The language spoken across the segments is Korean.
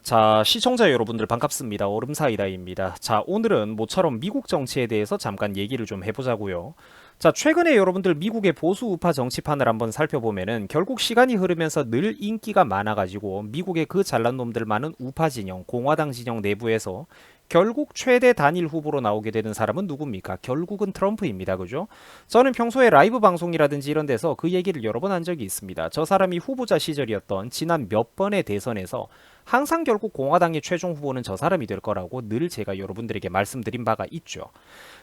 자, 시청자 여러분들 반갑습니다. 얼음사이다입니다. 자, 오늘은 모처럼 미국 정치에 대해서 잠깐 얘기를 좀 해보자고요. 자, 최근에 여러분들 미국의 보수 우파 정치판을 한번 살펴보면은 결국 시간이 흐르면서 늘 인기가 많아가지고 미국의 그 잘난 놈들 많은 우파 진영, 공화당 진영 내부에서 결국 최대 단일 후보로 나오게 되는 사람은 누굽니까? 결국은 트럼프입니다. 그죠? 저는 평소에 라이브 방송이라든지 이런 데서 그 얘기를 여러 번 한 적이 있습니다. 저 사람이 후보자 시절이었던 지난 몇 번의 대선에서 항상 결국 공화당의 최종 후보는 저 사람이 될 거라고 늘 제가 여러분들에게 말씀드린 바가 있죠.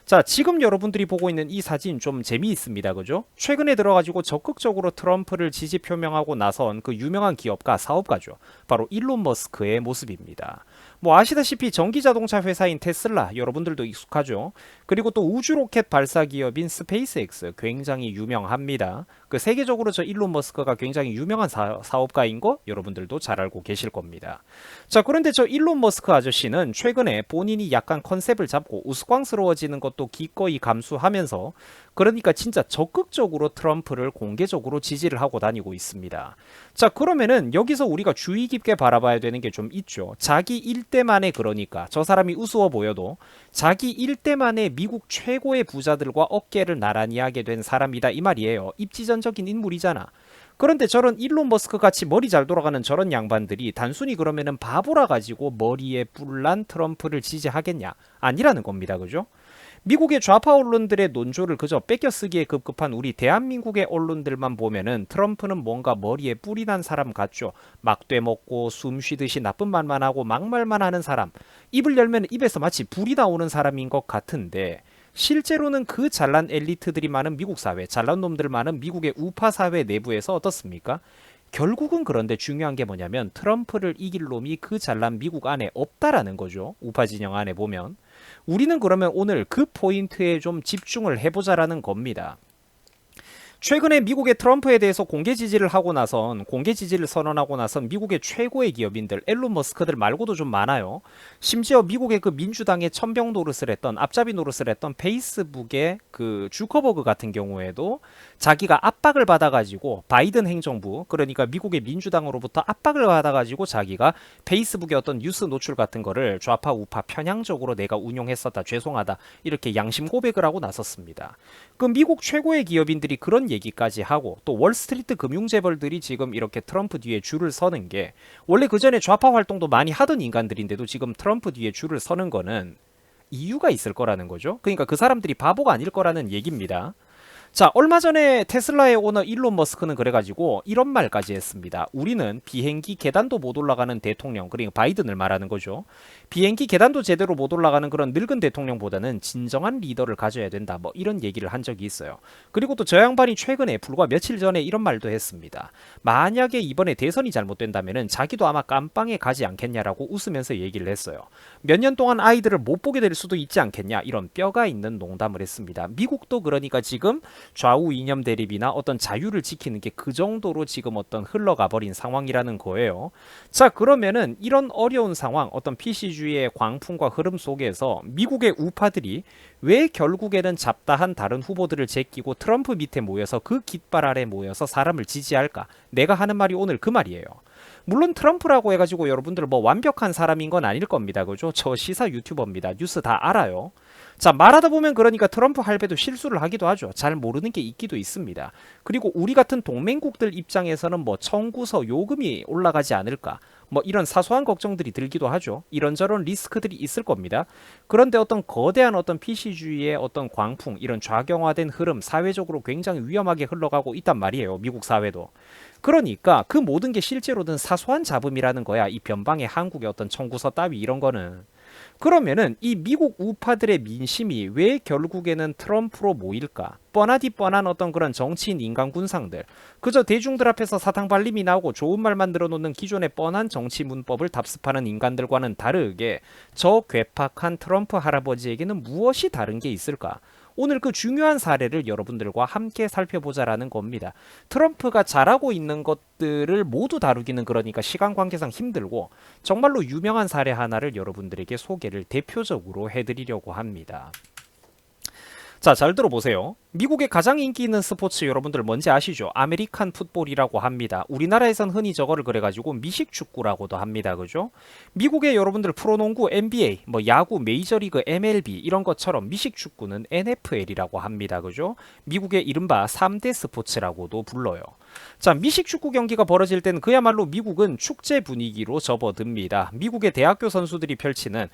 자, 지금 여러분들이 보고 있는 이 사진 좀 재미있습니다. 그죠? 최근에 들어가지고 적극적으로 트럼프를 지지 표명하고 나선 그 유명한 기업가, 사업가죠. 바로 일론 머스크의 모습입니다. 뭐 아시다시피 전기자동차 회사인 테슬라 여러분들도 익숙하죠. 그리고 또 우주로켓 발사 기업인 스페이스X 굉장히 유명합니다. 그 세계적으로 저 일론 머스크가 굉장히 유명한 사업가인 거 여러분들도 잘 알고 계실 겁니다. 자, 그런데 저 일론 머스크 아저씨는 최근에 본인이 약간 컨셉을 잡고 우스꽝스러워지는 것도 기꺼이 감수하면서 그러니까 진짜 적극적으로 트럼프를 공개적으로 지지를 하고 다니고 있습니다. 자, 그러면은 여기서 우리가 주의 깊게 바라봐야 되는 게 좀 있죠. 자기 일대만에 그러니까 저 사람이 우스워 보여도 자기 일대만에 미국 최고의 부자들과 어깨를 나란히 하게 된 사람이다 이 말이에요. 입지전적인 인물이잖아. 그런데 저런 일론 머스크 같이 머리 잘 돌아가는 저런 양반들이 단순히 그러면은 바보라 가지고 머리에 뿔난 트럼프를 지지하겠냐? 아니라는 겁니다. 그죠? 미국의 좌파 언론들의 논조를 그저 뺏겨쓰기에 급급한 우리 대한민국의 언론들만 보면은 트럼프는 뭔가 머리에 뿔이 난 사람 같죠. 막대 먹고 숨 쉬듯이 나쁜 말만 하고 막말만 하는 사람. 입을 열면 입에서 마치 불이 나오는 사람인 것 같은데 실제로는 그 잘난 엘리트들이 많은 미국 사회, 잘난 놈들 많은 미국의 우파 사회 내부에서 어떻습니까? 결국은 그런데 중요한 게 뭐냐면 트럼프를 이길 놈이 그 잘난 미국 안에 없다라는 거죠. 우파 진영 안에 보면. 우리는 그러면 오늘 그 포인트에 좀 집중을 해보자라는 겁니다. 최근에 미국의 트럼프에 대해서 공개 지지를 하고 나선 공개 지지를 선언하고 나선 미국의 최고의 기업인들 앨런 머스크들 말고도 좀 많아요. 심지어 미국의 그 민주당의 천병 노릇을 했던 앞잡이 노릇을 했던 페이스북의 그 주커버그 같은 경우에도 자기가 압박을 받아가지고 바이든 행정부 그러니까 미국의 민주당으로부터 압박을 받아가지고 자기가 페이스북의 어떤 뉴스 노출 같은 거를 좌파 우파 편향적으로 내가 운용했었다 죄송하다 이렇게 양심 고백을 하고 나섰습니다. 그 미국 최고의 기업인들이 그런 얘기까지 하고 또 월스트리트 금융재벌들이 지금 이렇게 트럼프 뒤에 줄을 서는 게 원래 그 전에 좌파 활동도 많이 하던 인간들인데도 지금 트럼프 뒤에 줄을 서는 거는 이유가 있을 거라는 거죠. 그러니까 그 사람들이 바보가 아닐 거라는 얘기입니다. 자, 얼마 전에 테슬라의 오너 일론 머스크는 그래가지고 이런 말까지 했습니다. 우리는 비행기 계단도 못 올라가는 대통령, 그러니까 바이든을 말하는 거죠. 비행기 계단도 제대로 못 올라가는 그런 늙은 대통령보다는 진정한 리더를 가져야 된다. 뭐 이런 얘기를 한 적이 있어요. 그리고 또 저 양반이 최근에 불과 며칠 전에 이런 말도 했습니다. 만약에 이번에 대선이 잘못된다면은 자기도 아마 깜빵에 가지 않겠냐라고 웃으면서 얘기를 했어요. 몇 년 동안 아이들을 못 보게 될 수도 있지 않겠냐 이런 뼈가 있는 농담을 했습니다. 미국도 그러니까 지금 좌우 이념 대립이나 어떤 자유를 지키는 게 그 정도로 지금 어떤 흘러가 버린 상황이라는 거예요. 자, 그러면은 이런 어려운 상황, 어떤 PC주의의 광풍과 흐름 속에서 미국의 우파들이 왜 결국에는 잡다한 다른 후보들을 제끼고 트럼프 밑에 모여서 그 깃발 아래 모여서 사람을 지지할까? 내가 하는 말이 오늘 그 말이에요. 물론 트럼프라고 해가지고 여러분들 뭐 완벽한 사람인 건 아닐 겁니다. 그죠? 저 시사 유튜버입니다. 뉴스 다 알아요. 자, 말하다 보면 그러니까 트럼프 할배도 실수를 하기도 하죠. 잘 모르는 게 있기도 있습니다. 그리고 우리 같은 동맹국들 입장에서는 뭐 청구서 요금이 올라가지 않을까 뭐 이런 사소한 걱정들이 들기도 하죠. 이런저런 리스크들이 있을 겁니다. 그런데 어떤 거대한 어떤 PC주의의 어떤 광풍 이런 좌경화된 흐름 사회적으로 굉장히 위험하게 흘러가고 있단 말이에요. 미국 사회도. 그러니까 그 모든 게 실제로는 사소한 잡음이라는 거야. 이 변방의 한국의 어떤 청구서 따위 이런 거는. 그러면은 이 미국 우파들의 민심이 왜 결국에는 트럼프로 모일까? 뻔하디 뻔한 어떤 그런 정치인 인간군상들 그저 대중들 앞에서 사탕발림이 나오고 좋은 말만 늘어놓는 기존의 뻔한 정치 문법을 답습하는 인간들과는 다르게 저 괴팍한 트럼프 할아버지에게는 무엇이 다른 게 있을까? 오늘 그 중요한 사례를 여러분들과 함께 살펴보자라는 겁니다. 트럼프가 잘하고 있는 것들을 모두 다루기는 그러니까 시간 관계상 힘들고 정말로 유명한 사례 하나를 여러분들에게 소개를 대표적으로 해드리려고 합니다. 자, 잘 들어보세요. 미국의 가장 인기 있는 스포츠 여러분들 뭔지 아시죠? 아메리칸 풋볼이라고 합니다. 우리나라에선 흔히 저거를 그래가지고 미식 축구라고도 합니다. 그죠? 미국의 여러분들 프로농구 NBA, 뭐 야구 메이저리그 MLB 이런 것처럼 미식 축구는 NFL이라고 합니다. 그죠? 미국의 이른바 3대 스포츠라고도 불러요. 자, 미식 축구 경기가 벌어질 땐 그야말로 미국은 축제 분위기로 접어듭니다. 미국의 대학교 선수들이 펼치는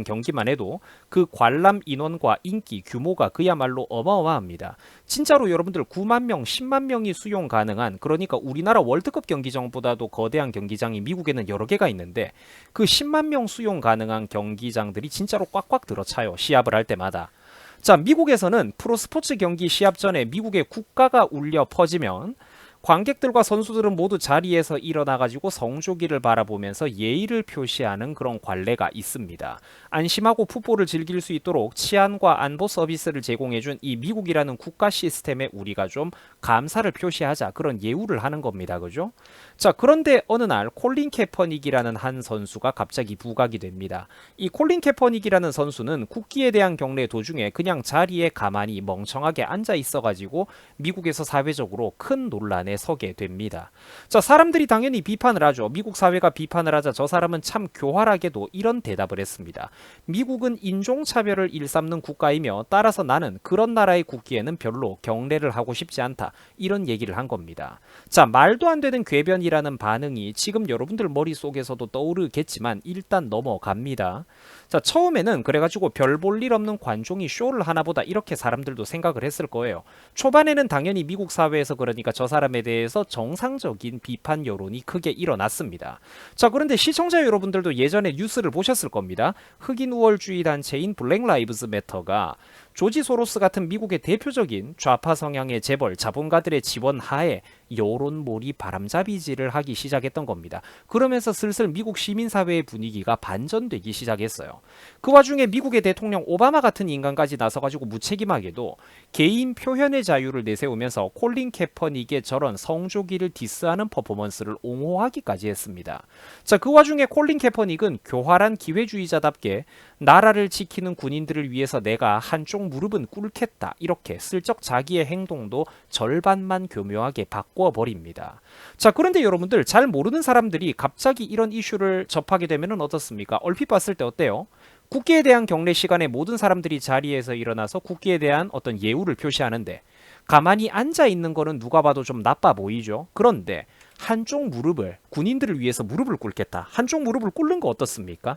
경기만 해도 그 관람 인원과 인기 규모가 그야말로 어마어마합니다. 진짜로 여러분들 9만 명, 10만 명이 수용 가능한, 그러니까 우리나라 월드컵 경기장보다도 거대한 경기장이 미국에는 여러 개가 있는데 그 10만 명 수용 가능한 경기장들이 진짜로 꽉꽉 들어차요. 시합을 할 때마다. 자, 미국에서는 프로스포츠 경기 시합 전에 미국의 국가가 울려 퍼지면 관객들과 선수들은 모두 자리에서 일어나가지고 성조기를 바라보면서 예의를 표시하는 그런 관례가 있습니다. 안심하고 풋볼을 즐길 수 있도록 치안과 안보 서비스를 제공해준 이 미국이라는 국가 시스템에 우리가 좀 감사를 표시하자, 그런 예우를 하는 겁니다. 그죠? 자, 그런데 어느 날 콜린 캐퍼닉이라는 한 선수가 갑자기 부각이 됩니다. 이 콜린 캐퍼닉이라는 선수는 국기에 대한 경례 도중에 그냥 자리에 가만히 멍청하게 앉아 있어가지고 미국에서 사회적으로 큰 논란에 서게 됩니다. 자, 사람들이 당연히 비판을 하죠. 미국 사회가 비판을 하자 저 사람은 참 교활하게도 이런 대답을 했습니다. 미국은 인종차별을 일삼는 국가이며 따라서 나는 그런 나라의 국기에는 별로 경례를 하고 싶지 않다. 이런 얘기를 한 겁니다. 자, 말도 안 되는 궤변이라는 반응이 지금 여러분들 머릿속에서도 떠오르겠지만 일단 넘어갑니다. 자, 처음에는 그래가지고 별 볼 일 없는 관종이 쇼를 하나보다 이렇게 사람들도 생각을 했을 거예요. 초반에는 당연히 미국 사회에서 그러니까 저 사람에 대해서 정상적인 비판 여론이 크게 일어났습니다. 자, 그런데 시청자 여러분들도 예전에 뉴스를 보셨을 겁니다. 흑인 우월주의 단체인 블랙 라이브즈 매터가 조지 소로스 같은 미국의 대표적인 좌파 성향의 재벌 자본가들의 지원 하에 여론몰이 바람잡이질을 하기 시작했던 겁니다. 그러면서 슬슬 미국 시민사회의 분위기가 반전되기 시작했어요. 그 와중에 미국의 대통령 오바마 같은 인간까지 나서가지고 무책임하게도 개인 표현의 자유를 내세우면서 콜린 캐퍼닉의 저런 성조기를 디스하는 퍼포먼스를 옹호하기까지 했습니다. 자, 그 와중에 콜린 캐퍼닉은 교활한 기회주의자답게 나라를 지키는 군인들을 위해서 내가 한쪽 무릎은 꿇겠다, 이렇게 슬쩍 자기의 행동도 절반만 교묘하게 바꿔버립니다. 자, 그런데 여러분들 잘 모르는 사람들이 갑자기 이런 이슈를 접하게 되면 어떻습니까? 얼핏 봤을 때 어때요? 국기에 대한 경례 시간에 모든 사람들이 자리에서 일어나서 국기에 대한 어떤 예우를 표시하는데 가만히 앉아 있는 거는 누가 봐도 좀 나빠 보이죠? 그런데 한쪽 무릎을, 군인들을 위해서 무릎을 꿇겠다, 한쪽 무릎을 꿇는 거 어떻습니까?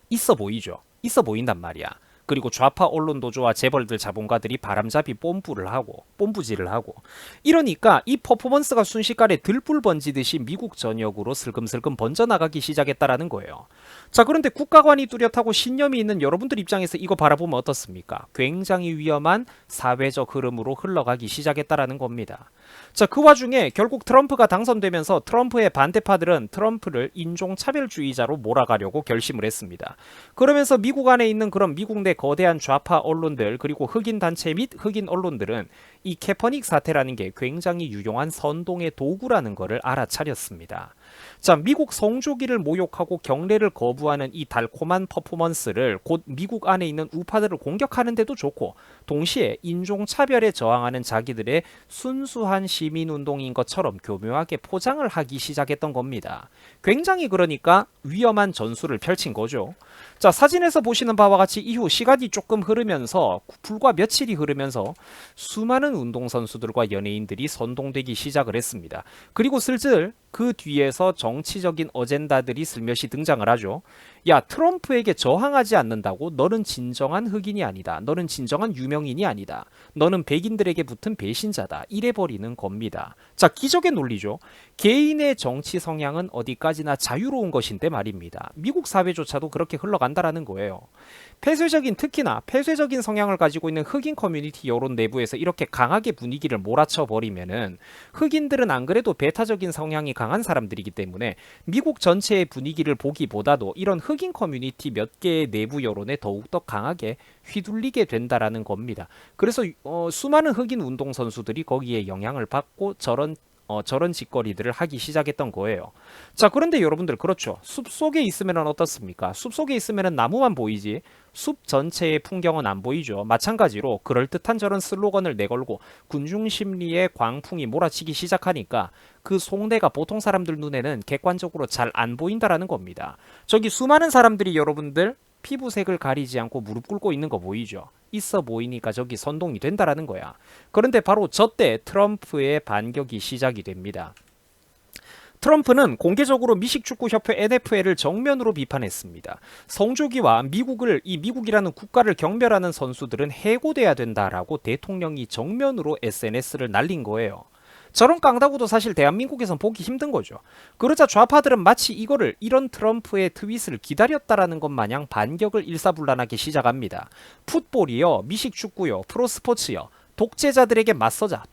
있어 보이죠? 있어 보인단 말이야. 그리고 좌파 언론 노조와 재벌들 자본가들이 바람잡이 뽐뿌질을 하고 이러니까 이 퍼포먼스가 순식간에 들불 번지듯이 미국 전역으로 슬금슬금 번져나가기 시작했다라는 거예요. 자, 그런데 국가관이 뚜렷하고 신념이 있는 여러분들 입장에서 이거 바라보면 어떻습니까? 굉장히 위험한 사회적 흐름으로 흘러가기 시작했다라는 겁니다. 자, 그 와중에 결국 트럼프가 당선되면서 트럼프의 반대파들은 트럼프를 인종차별주의자로 몰아가려고 결심을 했습니다. 그러면서 미국 안에 있는 그런 미국 내 거대한 좌파 언론들 그리고 흑인 단체 및 흑인 언론들은 이 캐퍼닉 사태라는 게 굉장히 유용한 선동의 도구라는 것을 알아차렸습니다. 자, 미국 성조기를 모욕하고 경례를 거부하는 이 달콤한 퍼포먼스를 곧 미국 안에 있는 우파들을 공격하는 데도 좋고 동시에 인종차별에 저항하는 자기들의 순수한 시민운동인 것처럼 교묘하게 포장을 하기 시작했던 겁니다. 굉장히 그러니까 위험한 전술을 펼친 거죠. 자, 사진에서 보시는 바와 같이 이후 시간이 조금 흐르면서 불과 며칠이 흐르면서 수많은 운동선수들과 연예인들이 선동되기 시작을 했습니다. 그리고 슬슬 그 뒤에서 정치적인 어젠다들이 슬며시 등장을 하죠. 야, 트럼프에게 저항하지 않는다고 너는 진정한 흑인이 아니다. 너는 진정한 유명인이 아니다. 너는 백인들에게 붙은 배신자다. 이래버리는 겁니다. 자, 기적의 논리죠. 개인의 정치 성향은 어디까지나 자유로운 것인데 말입니다. 미국 사회조차도 그렇게 흘러간다라는 거예요. 특히나 폐쇄적인 성향을 가지고 있는 흑인 커뮤니티 여론 내부에서 이렇게 강하게 분위기를 몰아쳐 버리면은 흑인들은 안 그래도 배타적인 성향이 강한 사람들이기 때문에 미국 전체의 분위기를 보기보다도 이런 흑인 커뮤니티 몇 개의 내부 여론에 더욱더 강하게 휘둘리게 된다라는 겁니다. 그래서 수많은 흑인 운동선수들이 거기에 영향을 받고 저런 저런 짓거리들을 하기 시작했던 거예요. 자, 그런데 여러분들 그렇죠. 숲속에 있으면 어떻습니까? 숲속에 있으면 나무만 보이지 숲 전체의 풍경은 안 보이죠. 마찬가지로 그럴듯한 저런 슬로건을 내걸고 군중심리의 광풍이 몰아치기 시작하니까 그 속내가 보통 사람들 눈에는 객관적으로 잘 안 보인다라는 겁니다. 저기 수많은 사람들이 여러분들 피부색을 가리지 않고 무릎 꿇고 있는 거 보이죠? 있어 보이니까 저기 선동이 된다라는 거야. 그런데 바로 저때 트럼프의 반격이 시작이 됩니다. 트럼프는 공개적으로 미식축구협회 NFL을 정면으로 비판했습니다. 성조기와 미국이라는 국가를 경멸하는 선수들은 해고돼야 된다라고 대통령이 정면으로 SNS를 날린 거예요. 저런 깡다구도 사실 대한민국에선 보기 힘든 거죠. 그러자 좌파들은 마치 이런 트럼프의 트윗을 기다렸다라는 것 마냥 반격을 일사불란하게 시작합니다. 풋볼이요, 미식축구요, 프로스포츠요, 독재자에게 맞서자.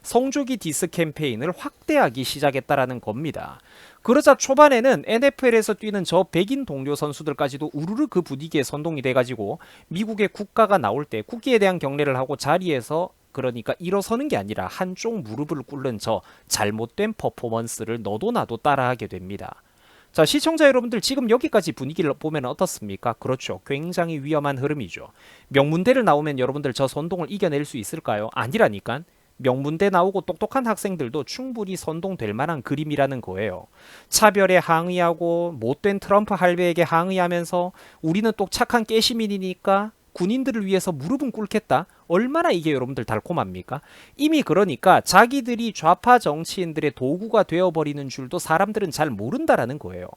성조기 디스 캠페인을 확대하기 시작했다라는 겁니다. 그러자 초반에는 NFL에서 뛰는 저 백인 동료 선수들까지도 우르르 그 분위기에 선동이 돼가지고 미국의 국가가 나올 때 국기에 대한 경례를 하고 자리에서 그러니까 일어서는 게 아니라 한쪽 무릎을 꿇는 저 잘못된 퍼포먼스를 너도 나도 따라하게 됩니다. 자, 시청자 여러분들 지금 여기까지 분위기를 보면 어떻습니까? 그렇죠. 굉장히 위험한 흐름이죠. 명문대를 나오면 여러분들 저 선동을 이겨낼 수 있을까요? 아니라니까. 명문대 나오고 똑똑한 학생들도 충분히 선동될 만한 그림이라는 거예요. 차별에 항의하고 못된 트럼프 할배에게 항의하면서 우리는 또 착한 깨시민이니까 군인들을 위해서 무릎은 꿇겠다. 얼마나 이게 여러분들 달콤합니까? 이미 그러니까 자기들이 좌파 정치인들의 도구가 되어버리는 줄도 사람들은 잘 모른다라는 거예요.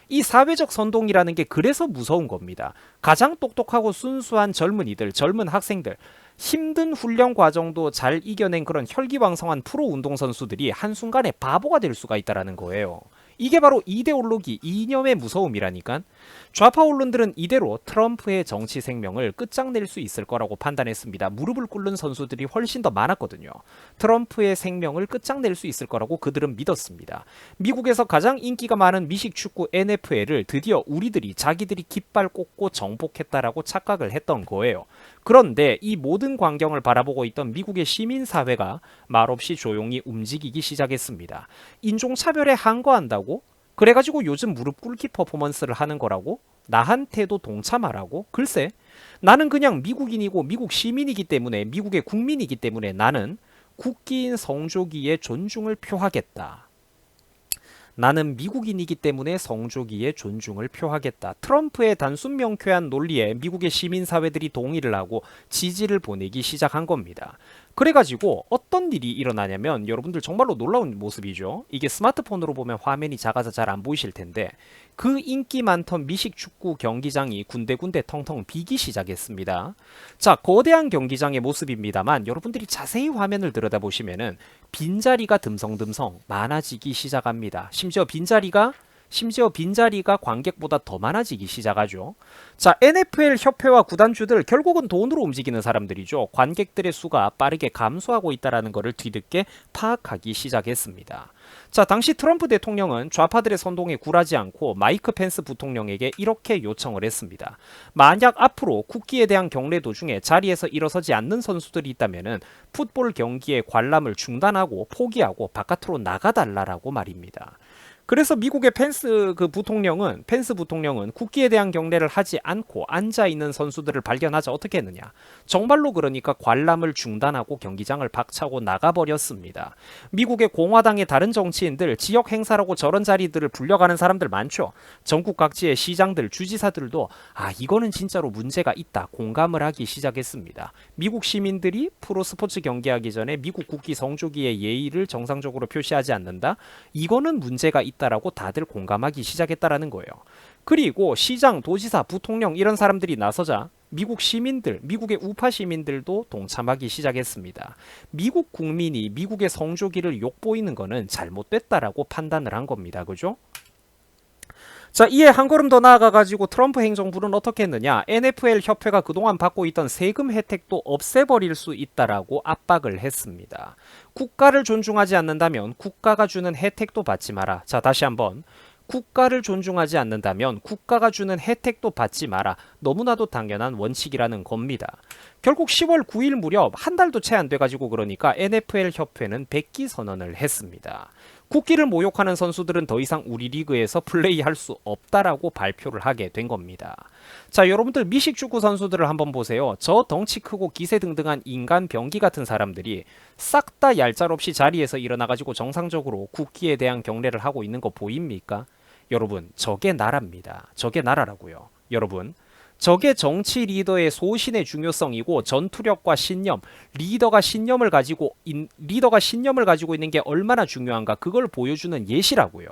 이 사회적 선동이라는 게 그래서 무서운 겁니다. 가장 똑똑하고 순수한 젊은 학생들, 힘든 훈련 과정도 잘 이겨낸 그런 혈기왕성한 프로 운동선수들이 한순간에 바보가 될 수가 있다는 거예요. 이게 바로 이데올로기, 이념의 무서움이라니까. 좌파 언론들은 이대로 트럼프의 정치 생명을 끝장낼 수 있을 거라고 판단했습니다. 무릎을 꿇는 선수들이 훨씬 더 많았거든요. 트럼프의 생명을 끝장낼 수 있을 거라고 그들은 믿었습니다. 미국에서 가장 인기가 많은 미식축구 NFL을 드디어 자기들이 깃발 꽂고 정복했다라고 착각을 했던 거예요. 그런데 이 모든 광경을 바라보고 있던 미국의 시민사회가 말없이 조용히 움직이기 시작했습니다. 인종차별에 항거한다고? 그래가지고 요즘 무릎 꿇기 퍼포먼스를 하는 거라고? 나한테도 동참하라고? 글쎄, 나는 그냥 미국인이고 미국 시민이기 때문에 미국의 국민이기 때문에 나는 국기인 성조기에 존중을 표하겠다. 나는 미국인이기 때문에 성조기에 존중을 표하겠다. 트럼프의 단순 명쾌한 논리에 미국의 시민사회들이 동의를 하고 지지를 보내기 시작한 겁니다. 그래가지고 어떤 일이 일어나냐면 여러분들 정말로 놀라운 모습이죠. 이게 스마트폰으로 보면 화면이 작아서 잘 안 보이실 텐데 그 인기 많던 미식축구 경기장이 군데군데 텅텅 비기 시작했습니다. 자, 거대한 경기장의 모습입니다만 여러분들이 자세히 화면을 들여다보시면은 빈자리가 듬성듬성 많아지기 시작합니다. 심지어 빈자리가 관객보다 더 많아지기 시작하죠. 자, NFL 협회와 구단주들 결국은 돈으로 움직이는 사람들이죠. 관객들의 수가 빠르게 감소하고 있다는 것을 뒤늦게 파악하기 시작했습니다. 자, 당시 트럼프 대통령은 좌파들의 선동에 굴하지 않고 마이크 펜스 부통령에게 이렇게 요청을 했습니다. 만약 앞으로 국기에 대한 경례 도중에 자리에서 일어서지 않는 선수들이 있다면 풋볼 경기의 관람을 중단하고 포기하고 바깥으로 나가달라고 말입니다. 그래서 미국의 펜스 부통령은 국기에 대한 경례를 하지 않고 앉아있는 선수들을 발견하자 어떻게 했느냐. 정말로 그러니까 관람을 중단하고 경기장을 박차고 나가버렸습니다. 미국의 공화당의 다른 정치인들, 지역 행사라고 저런 자리들을 불려가는 사람들 많죠. 전국 각지의 시장들, 주지사들도 이거는 진짜로 문제가 있다 공감을 하기 시작했습니다. 미국 시민들이 프로스포츠 경기하기 전에 미국 국기 성조기의 예의를 정상적으로 표시하지 않는다? 이거는 문제가 있다라고 다들 공감하기 시작했다라는 거예요. 그리고 시장, 도지사, 부통령 이런 사람들이 나서자 미국의 우파 시민들도 동참하기 시작했습니다. 미국 국민이 미국의 성조기를 욕보이는 거는 잘못됐다라고 판단을 한 겁니다. 그죠? 자, 이에 한 걸음 더 나아가가지고 트럼프 행정부는 어떻게 했느냐. NFL 협회가 그동안 받고 있던 세금 혜택도 없애버릴 수 있다라고 압박을 했습니다. 국가를 존중하지 않는다면 국가가 주는 혜택도 받지 마라. 자, 다시 한번. 국가를 존중하지 않는다면 국가가 주는 혜택도 받지 마라. 너무나도 당연한 원칙이라는 겁니다. 결국 10월 9일 무렵 한 달도 채 안 돼가지고 그러니까 NFL 협회는 백기 선언을 했습니다. 국기를 모욕하는 선수들은 더 이상 우리 리그에서 플레이할 수 없다라고 발표를 하게 된 겁니다. 자, 여러분들 미식 축구 선수들을 한번 보세요. 저 덩치 크고 기세등등한 인간 병기 같은 사람들이 싹 다 얄짤없이 자리에서 일어나가지고 정상적으로 국기에 대한 경례를 하고 있는 거 보입니까? 여러분, 저게 나라입니다. 저게 나라라고요. 여러분, 저게 정치 리더의 소신의 중요성이고 전투력과 신념, 리더가 신념을 가지고 있는 게 얼마나 중요한가 그걸 보여주는 예시라고요.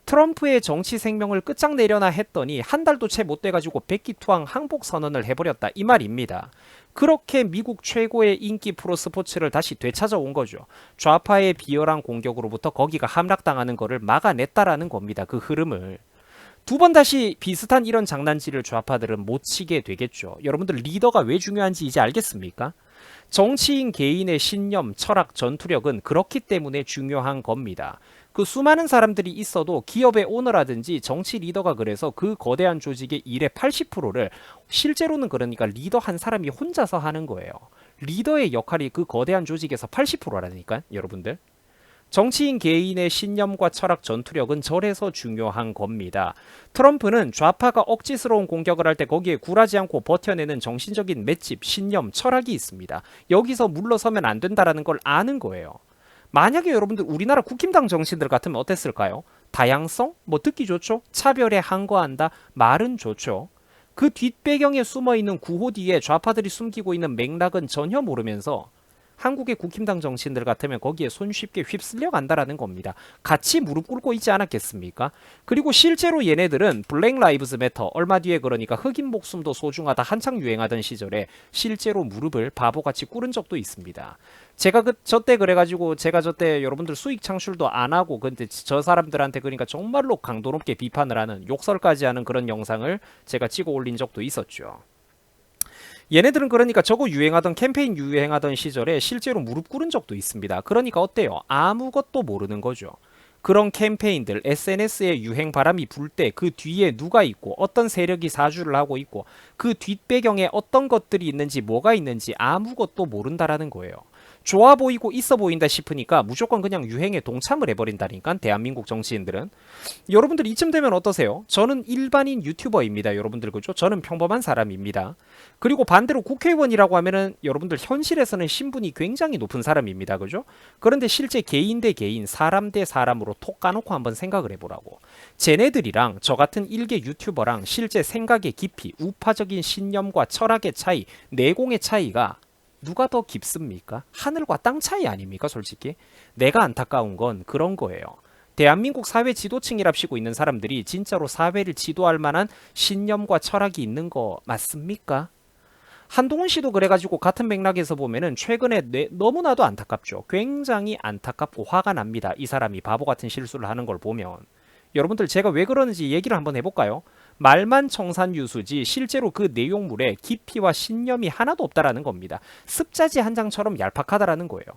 트럼프의 정치 생명을 끝장내려나 했더니 한 달도 채 못 돼가지고 백기투항 항복 선언을 해버렸다 이 말입니다. 그렇게 미국 최고의 인기 프로스포츠를 다시 되찾아온 거죠. 좌파의 비열한 공격으로부터 거기가 함락당하는 거를 막아냈다라는 겁니다. 그 흐름을. 두 번 다시 비슷한 이런 장난질을 좌파들은 못 치게 되겠죠. 여러분들 리더가 왜 중요한지 이제 알겠습니까? 정치인 개인의 신념, 철학, 전투력은 그렇기 때문에 중요한 겁니다. 그 수많은 사람들이 있어도 기업의 오너라든지 정치 리더가 그래서 그 거대한 조직의 일의 80%를 실제로는 그러니까 리더 한 사람이 혼자서 하는 거예요. 리더의 역할이 그 거대한 조직에서 80%라니까 여러분들. 정치인 개인의 신념과 철학, 전투력은 저래서 중요한 겁니다. 트럼프는 좌파가 억지스러운 공격을 할 때 거기에 굴하지 않고 버텨내는 정신적인 맷집, 신념, 철학이 있습니다. 여기서 물러서면 안 된다는 걸 아는 거예요. 만약에 여러분들 우리나라 국힘당 정치인들 같으면 어땠을까요? 다양성? 뭐 듣기 좋죠? 차별에 항거한다? 말은 좋죠. 그 뒷배경에 숨어있는 구호 뒤에 좌파들이 숨기고 있는 맥락은 전혀 모르면서 한국의 국힘당 정치인들 같으면 거기에 손쉽게 휩쓸려 간다라는 겁니다. 같이 무릎 꿇고 있지 않았겠습니까? 그리고 실제로 얘네들은 블랙 라이브즈 매터 얼마 뒤에 그러니까 흑인 목숨도 소중하다 한창 유행하던 시절에 실제로 무릎을 바보같이 꿇은 적도 있습니다. 제가 저때 그래가지고 제가 저때 여러분들 수익 창출도 안 하고 근데 저 사람들한테 그러니까 정말로 강도 높게 비판을 하는 욕설까지 하는 그런 영상을 제가 찍어 올린 적도 있었죠. 얘네들은 그러니까 저거 유행하던 캠페인 유행하던 시절에 실제로 무릎 꿇은 적도 있습니다. 그러니까 어때요? 아무것도 모르는 거죠. 그런 캠페인들 SNS에 유행 바람이 불 때 그 뒤에 누가 있고 어떤 세력이 사주를 하고 있고 그 뒷배경에 어떤 것들이 있는지 뭐가 있는지 아무것도 모른다라는 거예요. 좋아 보이고 있어 보인다 싶으니까 무조건 그냥 유행에 동참을 해버린다니까 대한민국 정치인들은. 여러분들 이쯤 되면 어떠세요? 저는 일반인 유튜버입니다. 여러분들 그죠? 저는 평범한 사람입니다. 그리고 반대로 국회의원이라고 하면은 여러분들 현실에서는 신분이 굉장히 높은 사람입니다. 그죠? 그런데 실제 개인 대 개인, 사람 대 사람으로 톡 까놓고 한번 생각을 해보라고. 쟤네들이랑 저 같은 일개 유튜버랑 실제 생각의 깊이, 우파적인 신념과 철학의 차이, 내공의 차이가 누가 더 깊습니까? 하늘과 땅 차이 아닙니까? 솔직히 내가 안타까운 건 그런 거예요. 대한민국 사회 지도층이랍시고 있는 사람들이 진짜로 사회를 지도할 만한 신념과 철학이 있는 거 맞습니까? 한동훈 씨도 그래가지고 같은 맥락에서 보면은 최근에 너무나도 안타깝죠. 굉장히 안타깝고 화가 납니다. 이 사람이 바보 같은 실수를 하는 걸 보면. 여러분들 제가 왜 그러는지 얘기를 한번 해볼까요? 말만 청산유수지 실제로 그 내용물에 깊이와 신념이 하나도 없다라는 겁니다. 습자지 한 장처럼 얄팍하다라는 거예요.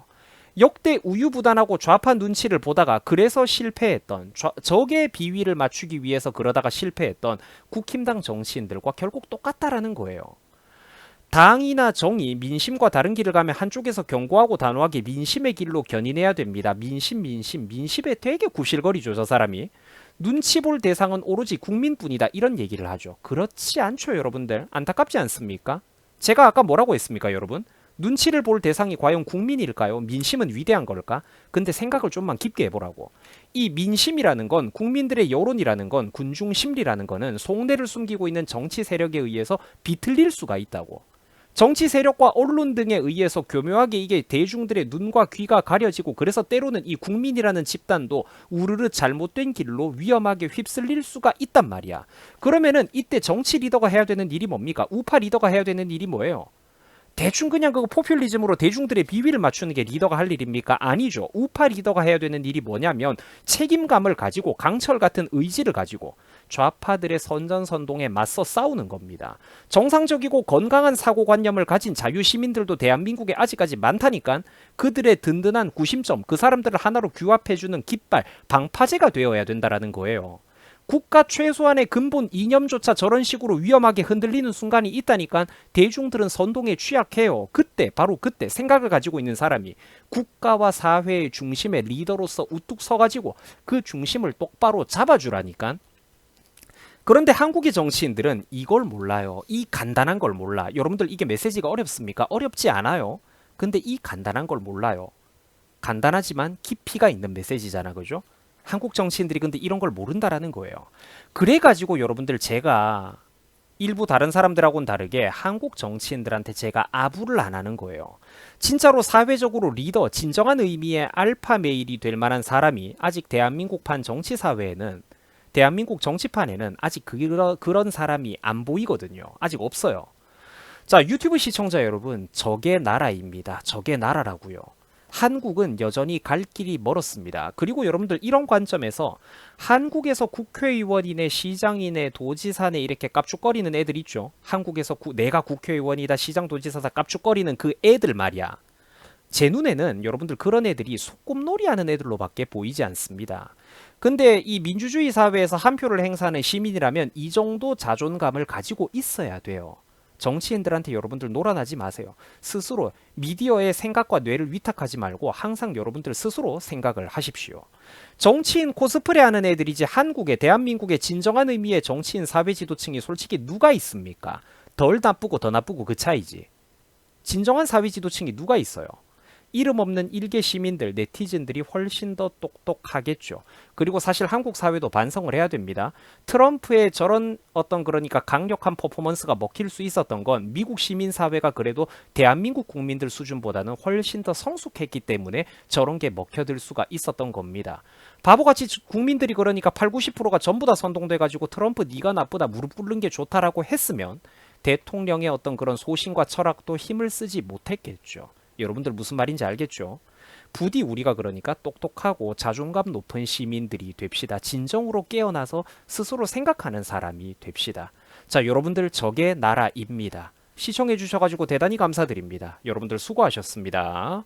역대 우유부단하고 좌파 눈치를 보다가 그래서 실패했던 적의 비위를 맞추기 위해서 그러다가 실패했던 국힘당 정치인들과 결국 똑같다라는 거예요. 당이나 정이 민심과 다른 길을 가면 한쪽에서 견고하고 단호하게 민심의 길로 견인해야 됩니다. 민심에 되게 굽실거리죠 저 사람이. 눈치 볼 대상은 오로지 국민뿐이다 이런 얘기를 하죠. 그렇지 않죠 여러분들. 안타깝지 않습니까? 제가 아까 뭐라고 했습니까 여러분? 눈치를 볼 대상이 과연 국민일까요? 민심은 위대한 걸까? 근데 생각을 좀만 깊게 해보라고. 이 민심이라는 건 국민들의 여론이라는 건 군중 심리라는 거는 속내를 숨기고 있는 정치 세력에 의해서 비틀릴 수가 있다고. 정치 세력과 언론 등에 의해서 교묘하게 이게 대중들의 눈과 귀가 가려지고 그래서 때로는 이 국민이라는 집단도 우르르 잘못된 길로 위험하게 휩쓸릴 수가 있단 말이야. 그러면은 이때 정치 리더가 해야 되는 일이 뭡니까? 우파 리더가 해야 되는 일이 뭐예요? 대충 그냥 그거 포퓰리즘으로 대중들의 비위를 맞추는 게 리더가 할 일입니까? 아니죠. 우파 리더가 해야 되는 일이 뭐냐면 책임감을 가지고 강철 같은 의지를 가지고 좌파들의 선전선동에 맞서 싸우는 겁니다. 정상적이고 건강한 사고관념을 가진 자유시민들도 대한민국에 아직까지 많다니까 그들의 든든한 구심점, 그 사람들을 하나로 규합해주는 깃발, 방파제가 되어야 된다라는 거예요. 국가 최소한의 근본 이념조차 저런 식으로 위험하게 흔들리는 순간이 있다니까 대중들은 선동에 취약해요. 그때 바로 그때 생각을 가지고 있는 사람이 국가와 사회의 중심의 리더로서 우뚝 서가지고 그 중심을 똑바로 잡아주라니까. 그런데 한국의 정치인들은 이걸 몰라요. 이 간단한 걸 몰라. 여러분들 이게 메시지가 어렵습니까? 어렵지 않아요. 근데 이 간단한 걸 몰라요. 간단하지만 깊이가 있는 메시지잖아, 그죠? 한국 정치인들이 근데 이런 걸 모른다라는 거예요. 그래가지고 여러분들 제가 일부 다른 사람들하고는 다르게 한국 정치인들한테 제가 아부를 안 하는 거예요. 진짜로 사회적으로 리더, 진정한 의미의 알파 메일이 될 만한 사람이 아직 대한민국판 정치사회에는 대한민국 정치판에는 아직 그런 사람이 안 보이거든요. 아직 없어요. 자, 유튜브 시청자 여러분, 저게 나라입니다. 저게 나라라고요. 한국은 여전히 갈 길이 멀었습니다. 그리고 여러분들 이런 관점에서 한국에서 국회의원이네 시장이네 도지사네 이렇게 깝죽거리는 애들 있죠. 한국에서 내가 국회의원이다 시장 도지사다 깝죽거리는 그 애들 말이야. 제 눈에는 여러분들 그런 애들이 소꿉놀이 하는 애들로밖에 보이지 않습니다. 근데 이 민주주의 사회에서 한 표를 행사하는 시민이라면 이 정도 자존감을 가지고 있어야 돼요. 정치인들한테 여러분들 놀아나지 마세요. 스스로 미디어의 생각과 뇌를 위탁하지 말고 항상 여러분들 스스로 생각을 하십시오. 정치인 코스프레 하는 애들이지 한국에 대한민국의 진정한 의미의 정치인 사회 지도층이 솔직히 누가 있습니까? 덜 나쁘고 더 나쁘고 그 차이지. 진정한 사회 지도층이 누가 있어요? 이름 없는 일개 시민들, 네티즌들이 훨씬 더 똑똑하겠죠. 그리고 사실 한국 사회도 반성을 해야 됩니다. 트럼프의 저런 그러니까 강력한 퍼포먼스가 먹힐 수 있었던 건 미국 시민 사회가 그래도 대한민국 국민들 수준보다는 훨씬 더 성숙했기 때문에 저런 게 먹혀들 수가 있었던 겁니다. 바보같이 국민들이 그러니까 8, 90%가 전부 다 선동돼 가지고 트럼프 네가 나쁘다 무릎 꿇는 게 좋다라고 했으면 대통령의 그런 소신과 철학도 힘을 쓰지 못했겠죠. 여러분들 무슨 말인지 알겠죠? 부디 우리가 그러니까 똑똑하고 자존감 높은 시민들이 됩시다. 진정으로 깨어나서 스스로 생각하는 사람이 됩시다. 자, 여러분들 저게 나라입니다. 시청해 주셔가지고 대단히 감사드립니다. 여러분들 수고하셨습니다.